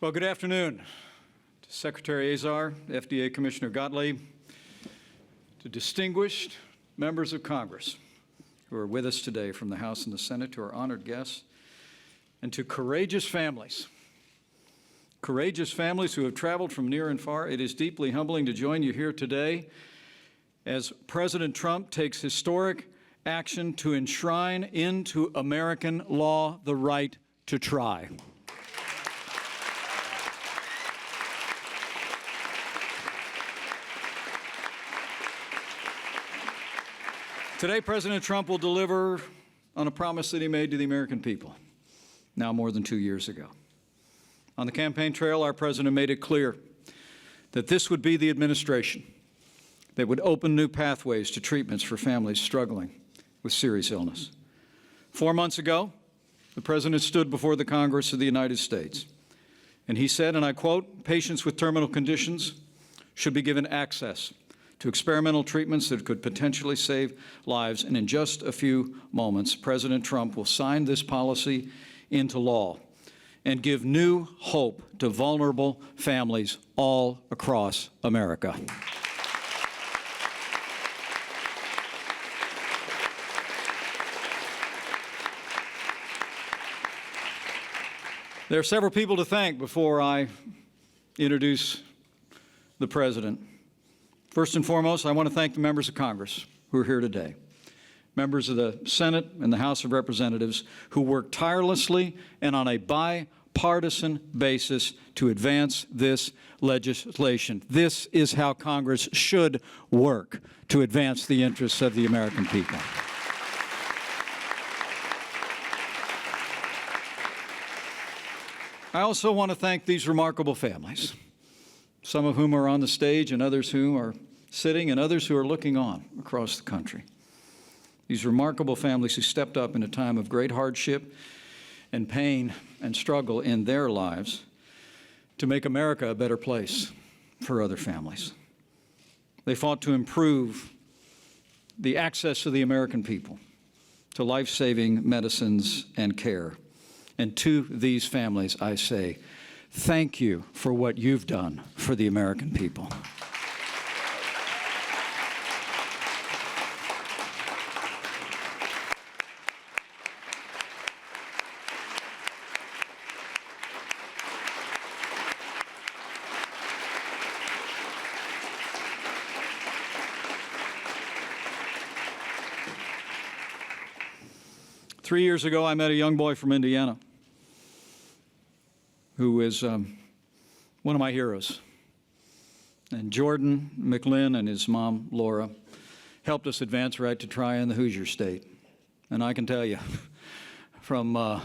Well, good afternoon to Secretary Azar, FDA Commissioner Gottlieb, to distinguished members of Congress who are with us today from the House and the Senate, to our honored guests, and to courageous families who have traveled from near and far. It is deeply humbling to join you here today as President Trump takes historic action to enshrine into American law the right to try. Today, President Trump will deliver on a promise that he made to the American people now more than 2 years ago. On the campaign trail, our president made it clear that this would be the administration that would open new pathways to treatments for families struggling with serious illness. 4 months ago, the president stood before the Congress of the United States, and he said, and I quote, "Patients with terminal conditions should be given access to experimental treatments that could potentially save lives." And in just a few moments, President Trump will sign this policy into law and give new hope to vulnerable families all across America. There are several people to thank before I introduce the president. First and foremost, I want to thank the members of Congress who are here today, members of the Senate and the House of Representatives who worked tirelessly and on a bipartisan basis to advance this legislation. This is how Congress should work to advance the interests of the American people. I also want to thank these remarkable families, some of whom are on the stage and others who are sitting and others who are looking on across the country. These remarkable families who stepped up in a time of great hardship and pain and struggle in their lives to make America a better place for other families. They fought to improve the access of the American people to life-saving medicines and care. And to these families, I say, thank you for what you've done for the American people. Three years ago, I met a young boy from Indiana who is one of my heroes. And Jordan McLinn and his mom, Laura, helped us advance right to try in the Hoosier State. And I can tell you, from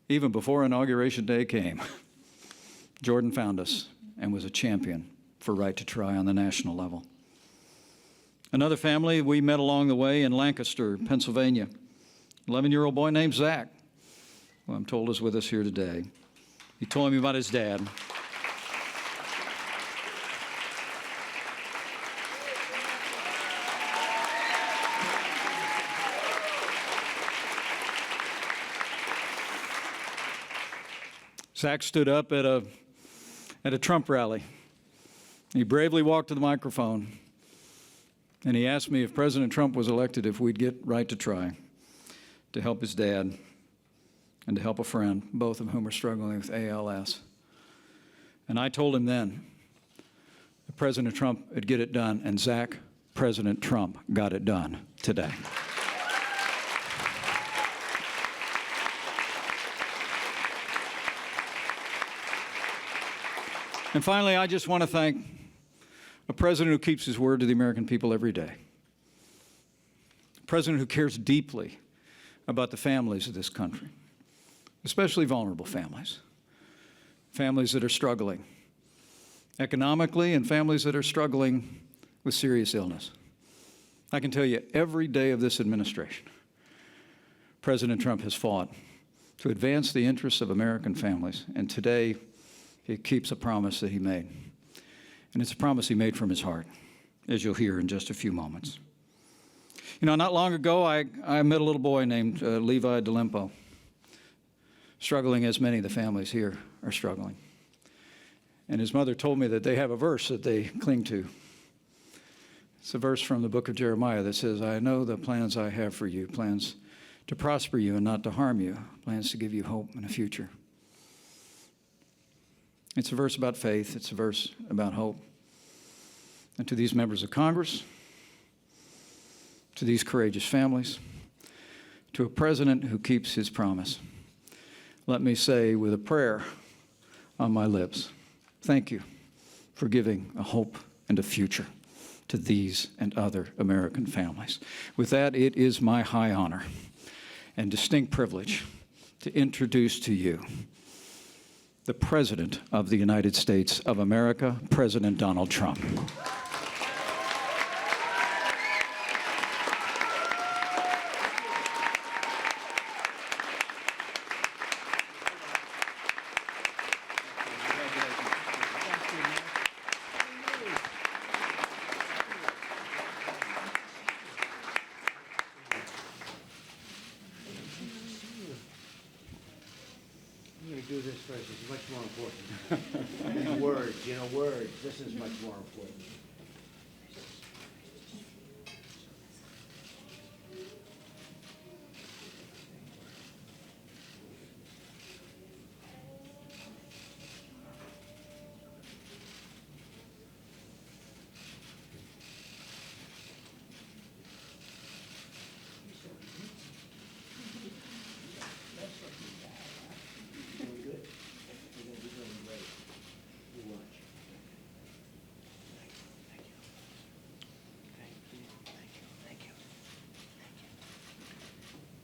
even before Inauguration Day came, Jordan found us and was a champion for right to try on the national level. Another family we met along the way in Lancaster, Pennsylvania, 11-year-old boy named Zach, who I'm told is with us here today. He told me about his dad. Zach stood up at a Trump rally. He bravely walked to the microphone, and he asked me if President Trump was elected, if we'd get right to try to help his dad and to help a friend, both of whom are struggling with ALS. And I told him then that President Trump would get it done, and Zach, President Trump got it done today. And finally, I just want to thank a president who keeps his word to the American people every day, a president who cares deeply about the families of this country, especially vulnerable families, families that are struggling economically and families that are struggling with serious illness. I can tell you, every day of this administration, President Trump has fought to advance the interests of American families, and today he keeps a promise that he made. And it's a promise he made from his heart, as you'll hear in just a few moments. You know, not long ago, I met a little boy named Levi DeLimpo, struggling as many of the families here are struggling. And his mother told me that they have a verse that they cling to. It's a verse from the book of Jeremiah that says, I know the plans I have for you, plans to prosper you and not to harm you, plans to give you hope and a future. It's a verse about faith. It's a verse about hope. And to these members of Congress, to these courageous families, to a president who keeps his promise, let me say with a prayer on my lips, thank you for giving a hope and a future to these and other American families. With that, it is my high honor and distinct privilege to introduce to you the President of the United States of America, President Donald Trump. Do this first. It's much more important. Words, words. This is much more important.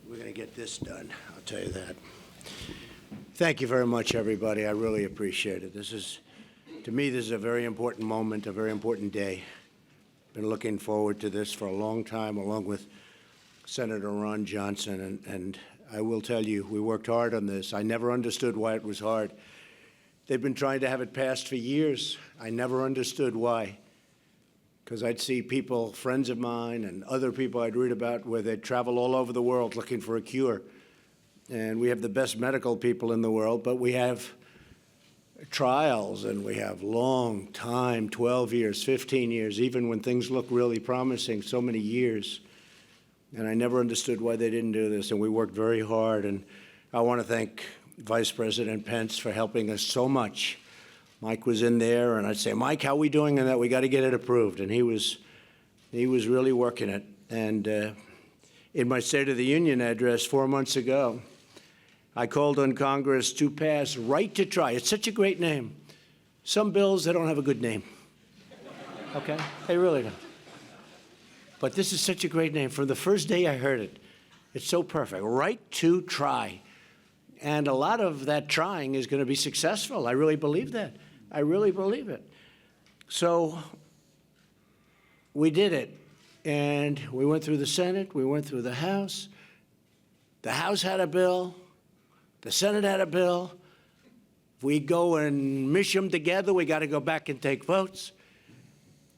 We're going to get this done, I'll tell you that. Thank you very much, everybody. I really appreciate it. To me, this is a very important moment, a very important day. Been looking forward to this for a long time, along with Senator Ron Johnson, and I will tell you, we worked hard on this. I never understood why it was hard. They've been trying to have it passed for years. I never understood why. Because I'd see people, friends of mine and other people I'd read about, where they'd travel all over the world looking for a cure. And we have the best medical people in the world, but we have trials and we have long time, 12 years, 15 years, even when things look really promising, so many years. And I never understood why they didn't do this, and we worked very hard. And I want to thank Vice President Pence for helping us so much. Mike was in there, and I'd say, Mike, how are we doing on that? We got to get it approved. And he was really working it. And in my State of the Union address 4 months ago, I called on Congress to pass Right to Try. It's such a great name. Some bills, they don't have a good name. Okay? They really don't. But this is such a great name. From the first day I heard it, it's so perfect. Right to Try. And a lot of that trying is going to be successful. I really believe that. I really believe it. So we did it. And we went through the Senate. We went through the House. The House had a bill. The Senate had a bill. If we go and mish them together, we got to go back and take votes.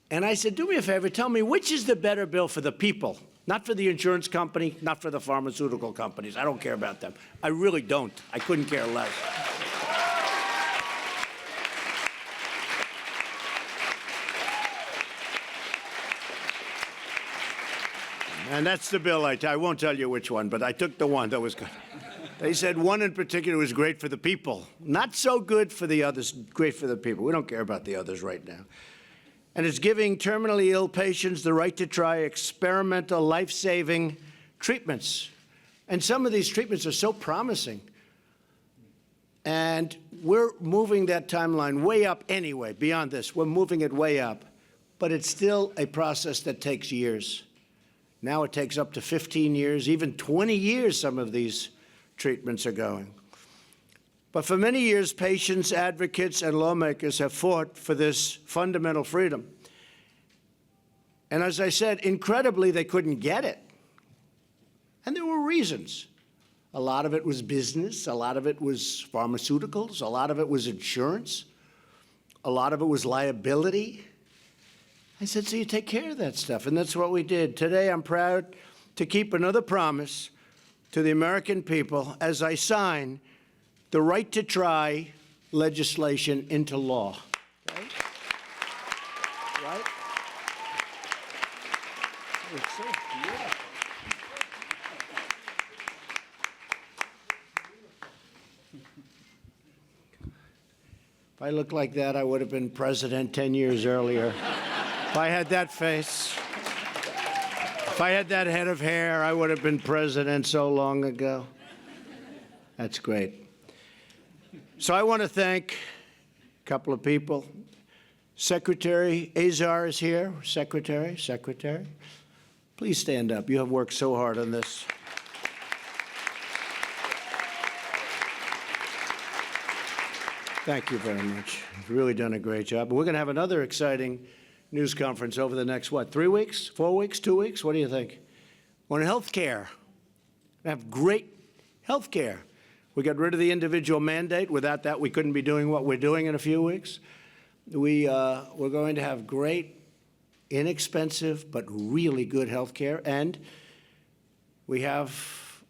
And I said, do me a favor, tell me which is the better bill for the people, not for the insurance company, not for the pharmaceutical companies. I don't care about them. I really don't. I couldn't care less. And that's the bill I won't tell you which one, but I took the one that was good. They said one in particular was great for the people. Not so good for the others, great for the people. We don't care about the others right now. And it's giving terminally ill patients the right to try experimental life-saving treatments. And some of these treatments are so promising. And we're moving that timeline way up anyway, beyond this. We're moving it way up. But it's still a process that takes years. Now it takes up to 15 years, even 20 years some of these treatments are going. But for many years, patients, advocates, and lawmakers have fought for this fundamental freedom. And as I said, incredibly, they couldn't get it. And there were reasons. A lot of it was business. A lot of it was pharmaceuticals. A lot of it was insurance. A lot of it was liability. I said, so you take care of that stuff. And that's what we did. Today, I'm proud to keep another promise to the American people as I sign the Right to Try legislation into law. right? It's so beautiful. If I looked like that, I would have been president 10 years earlier. If I had that face, if I had that head of hair, I would have been president so long ago. That's great. So I want to thank a couple of people. Secretary Azar is here. Secretary. Please stand up. You have worked so hard on this. Thank you very much. You've really done a great job. We're going to have another exciting news conference over the next, 3 weeks, 4 weeks, 2 weeks? What do you think? On health care. We have great health care. We got rid of the individual mandate. Without that, we couldn't be doing what we're doing in a few weeks. We're going to have great, inexpensive, but really good health care. And we have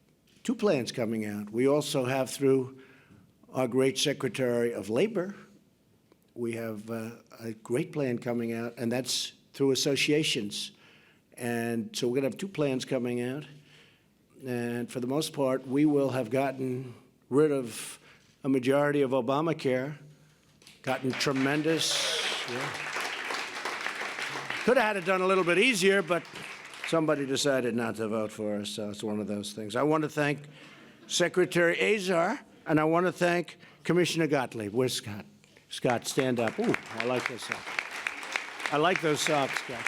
2 plans coming out. We also have, through our great Secretary of Labor, we have a great plan coming out, and that's through associations. And so we're going to have 2 plans coming out. And for the most part, we will have gotten rid of a majority of Obamacare, gotten tremendous. Could have had it done a little bit easier, but somebody decided not to vote for us, so it's one of those things. I want to thank Secretary Azar, and I want to thank Commissioner Gottlieb. Where's Scott? Scott, stand up. Ooh, I like those socks. I like those socks, Scott.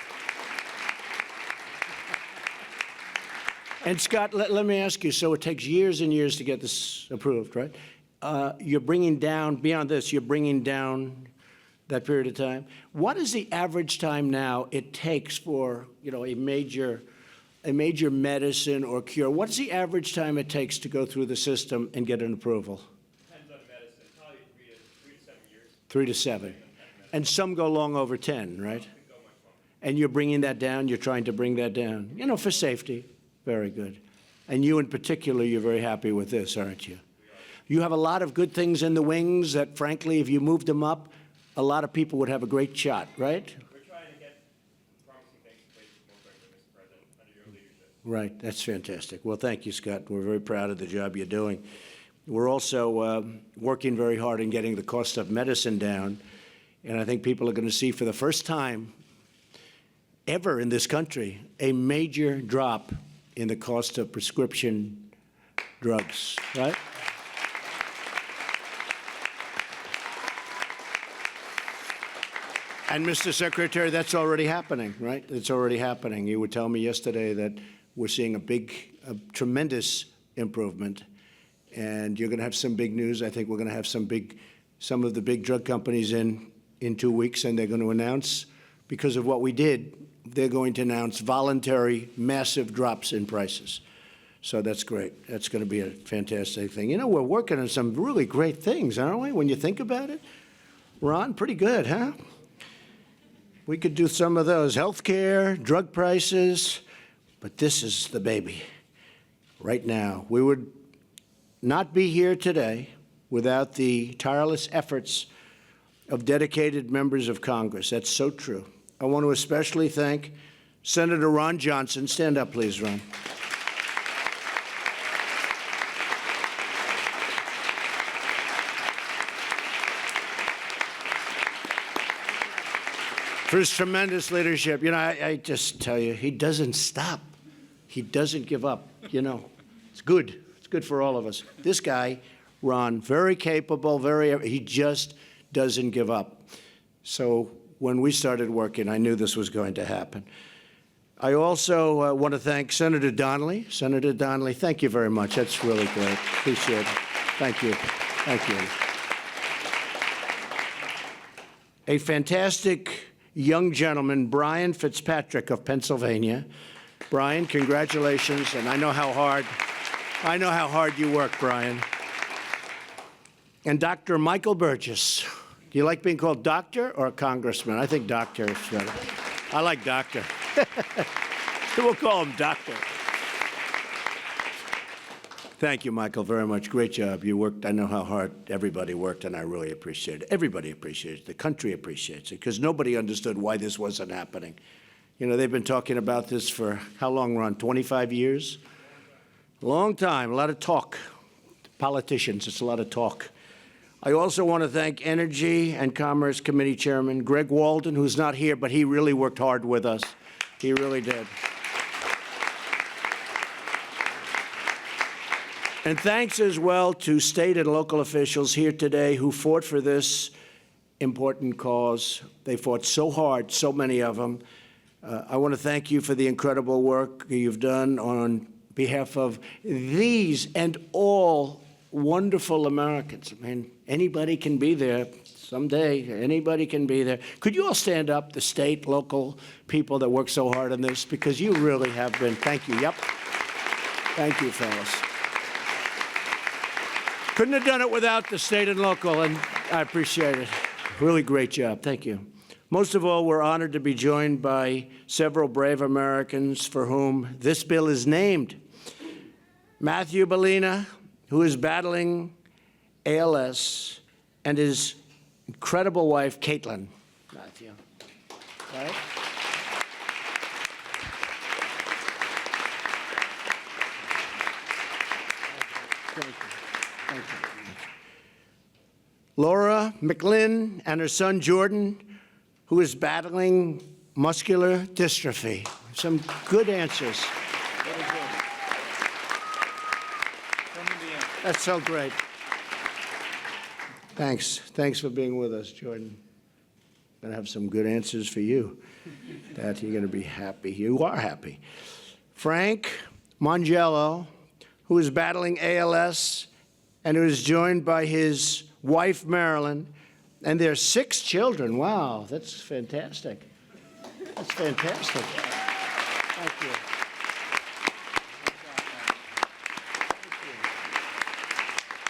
And Scott, let me ask you, so it takes years and years to get this approved, right? You're bringing down, beyond this, you're bringing down that period of time. What is the average time now it takes for, a major medicine or cure? What's the average time it takes to go through the system and get an approval? Depends on medicine, probably 3 to 7 years. 3 to 7. And some go long over 10, right? And you're bringing that down, you're trying to bring that down, for safety. Very good. And you in particular, you're very happy with this, aren't you? You have a lot of good things in the wings that, frankly, if you moved them up, a lot of people would have a great shot, right? We're trying to get promising things in place more quickly, Mr. President, under your leadership. Right. That's fantastic. Well, thank you, Scott. We're very proud of the job you're doing. We're also working very hard in getting the cost of medicine down. And I think people are going to see for the first time ever in this country a major drop in the cost of prescription drugs, right? And, Mr. Secretary, that's already happening, right? It's already happening. You would tell me yesterday that we're seeing a tremendous improvement, and you're going to have some big news. I think we're going to have some of the big drug companies in 2 weeks, and they're going to announce, because of what we did, they're going to announce voluntary, massive drops in prices. So that's great. That's going to be a fantastic thing. We're working on some really great things, aren't we, when you think about it? Ron, pretty good, huh? We could do some of those. Healthcare, drug prices, but this is the baby right now. We would not be here today without the tireless efforts of dedicated members of Congress. That's so true. I want to especially thank Senator Ron Johnson. Stand up, please, Ron. For his tremendous leadership. I just tell you, he doesn't stop. He doesn't give up. It's good. It's good for all of us. This guy, Ron, very capable, he just doesn't give up. So when we started working, I knew this was going to happen. I also want to thank Senator Donnelly. Senator Donnelly, thank you very much. That's really great. Appreciate it. Thank you. Thank you. A fantastic young gentleman, Brian Fitzpatrick of Pennsylvania. Brian, congratulations, and I know how hard you work, Brian. And Dr. Michael Burgess. Do you like being called doctor or congressman? I think doctor is better. I like doctor. We'll call him doctor. Thank you, Michael, very much. Great job. You worked. I know how hard everybody worked, and I really appreciate it. Everybody appreciates it. The country appreciates it, because nobody understood why this wasn't happening. You know, they've been talking about this for how long, Ron? 25 years? A long time. A lot of talk. Politicians, it's a lot of talk. I also want to thank Energy and Commerce Committee Chairman Greg Walden, who's not here, but he really worked hard with us. He really did. And thanks as well to state and local officials here today who fought for this important cause. They fought so hard, so many of them. I want to thank you for the incredible work you've done on behalf of these and all wonderful Americans. I mean, anybody can be there someday. Anybody can be there. Could you all stand up, the state, local people that work so hard on this? Because you really have been. Thank you. Yep. Thank you, fellas. Couldn't have done it without the state and local, and I appreciate it. Really great job. Thank you. Most of all, we're honored to be joined by several brave Americans for whom this bill is named. Matthew Bellina, who is battling ALS, and his incredible wife, Caitlin. Matthew. Right? Thank you. Thank you. Laura McLinn and her son Jordan, who is battling muscular dystrophy. Some good answers. Very good. That's so great. Thanks. Thanks for being with us, Jordan. I'm going to have some good answers for you. That you're going to be happy. You are happy. Frank Mongello, who is battling ALS, and who is joined by his wife, Marilyn, and their 6 children. Wow, that's fantastic. That's fantastic. Thank you.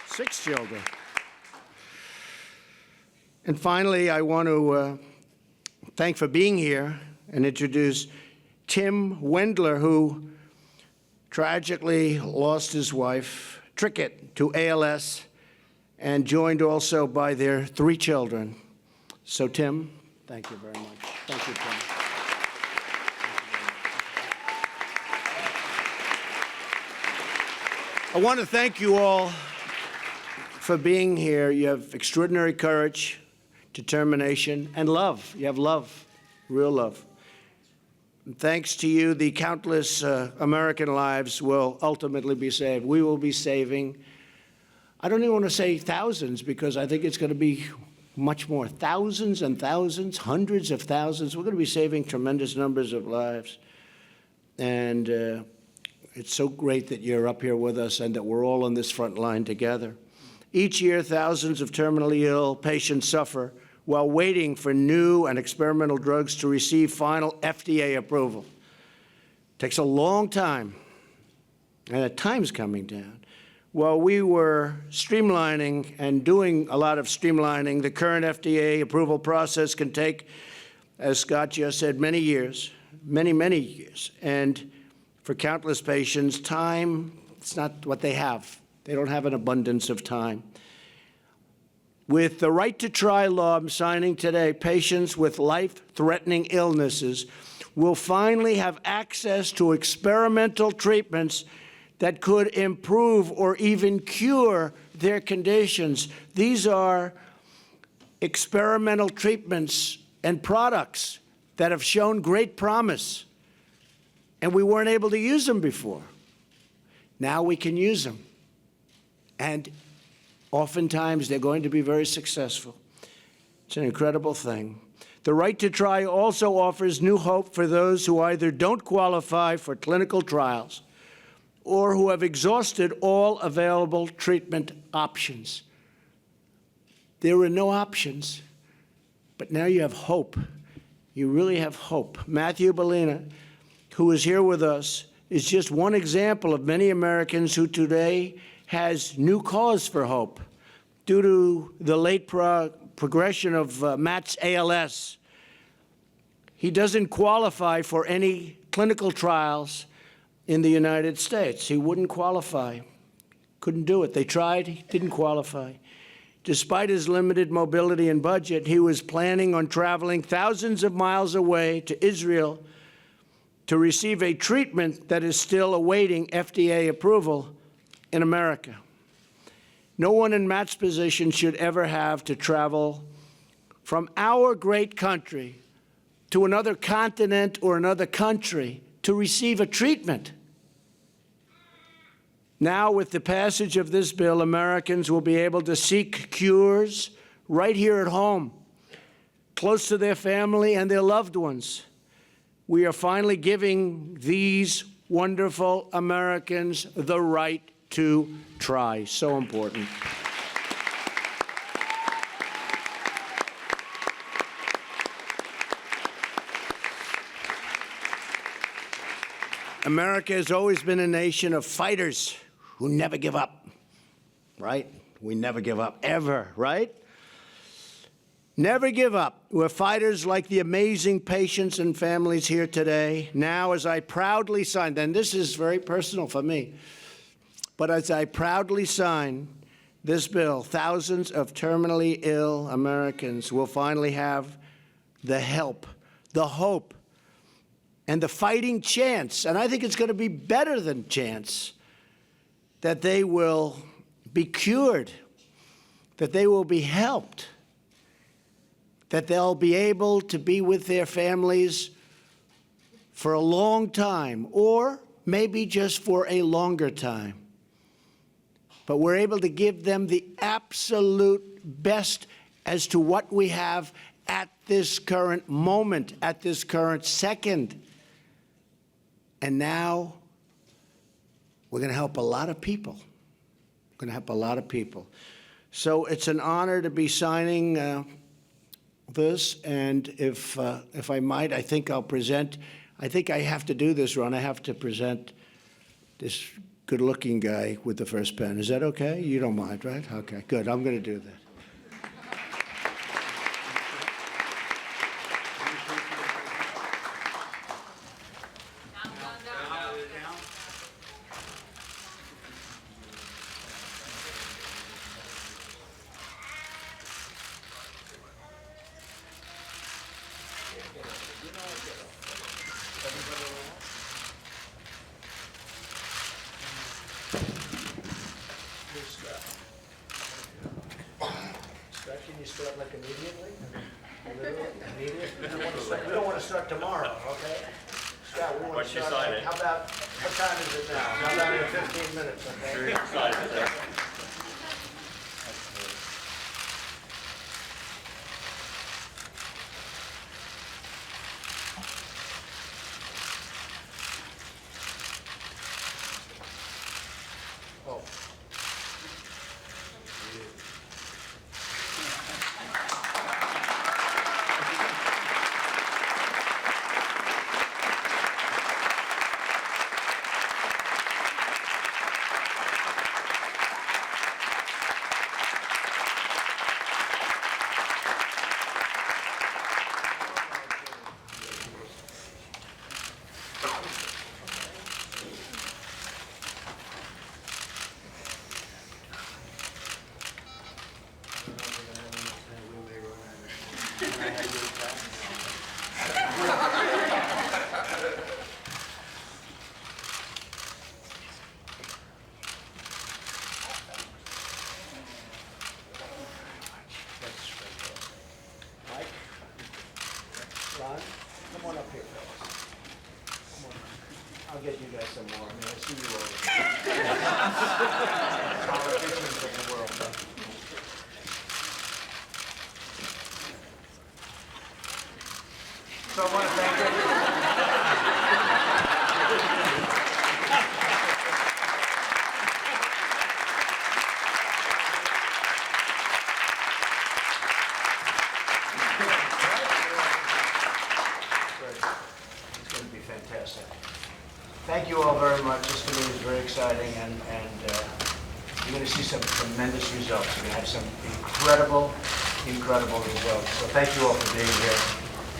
6 children. And finally, I want to thank for being here and introduce Tim Wendler, who tragically lost his wife, Trickett, to ALS, and joined also by their 3 children. So, Tim, thank you very much. Thank you, Tim. I want to thank you all for being here. You have extraordinary courage, determination, and love. You have love, real love. And thanks to you, the countless American lives will ultimately be saved. We will be saving, I don't even want to say thousands, because I think it's going to be much more. Thousands and thousands, hundreds of thousands. We're going to be saving tremendous numbers of lives. And it's so great that you're up here with us and that we're all on this front line together. Each year, thousands of terminally ill patients suffer while waiting for new and experimental drugs to receive final FDA approval. It takes a long time, and the time's coming down. While we were streamlining and doing a lot of streamlining, the current FDA approval process can take, as Scott just said, many years, many, many years. And for countless patients, time, it's not what they have. They don't have an abundance of time. With the Right to Try law I'm signing today, patients with life-threatening illnesses will finally have access to experimental treatments that could improve or even cure their conditions. These are experimental treatments and products that have shown great promise, and we weren't able to use them before. Now we can use them. And oftentimes, they're going to be very successful. It's an incredible thing. The Right to Try also offers new hope for those who either don't qualify for clinical trials or who have exhausted all available treatment options. There were no options, but now you have hope. You really have hope. Matthew Bellina, who is here with us, is just one example of many Americans who today has new cause for hope due to the late progression of Matt's ALS. He doesn't qualify for any clinical trials in the United States. He wouldn't qualify. Couldn't do it. They tried, he didn't qualify. Despite his limited mobility and budget, he was planning on traveling thousands of miles away to Israel to receive a treatment that is still awaiting FDA approval in America. No one in Matt's position should ever have to travel from our great country to another continent or another country to receive a treatment. Now, with the passage of this bill, Americans will be able to seek cures right here at home, close to their family and their loved ones. We are finally giving these wonderful Americans the right to try. So important. America has always been a nation of fighters who never give up, right? We never give up, ever, right? Never give up. We're fighters like the amazing patients and families here today. Now, as I proudly sign, and this is very personal for me, but as I proudly sign this bill, thousands of terminally ill Americans will finally have the help, the hope, and the fighting chance, and I think it's going to be better than chance, that they will be cured, that they will be helped, that they'll be able to be with their families for a long time, or maybe just for a longer time. But we're able to give them the absolute best as to what we have at this current moment, at this current second. And now we're going to help a lot of people. We're going to help a lot of people. So it's an honor to be signing this. And if I might, I think I'll present. I think I have to do this, Ron. I have to present this good-looking guy with the first pen. Is that okay? You don't mind, right? Okay, good. I'm going to do that. Can you start like immediately? Literally, immediately? We don't want to start tomorrow, okay? Scott, we want to start. Like, how about, what time is it now? How about in 15 minutes, okay? Very excited, sir. Oh. Mike? Ron? Come on up here, fellas. Come on. I'll get you guys some more. I mean, I see you all. Politicians of the world. So I want to thank everyone. It's going to be fantastic. Thank you all very much. This to me is very exciting, and you're going to see some tremendous results. We're going to have some incredible results. So thank you all for being here.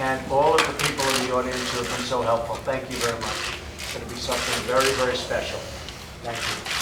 And all of the people in the audience who have been so helpful, thank you very much. It's going to be something very, very special. Thank you.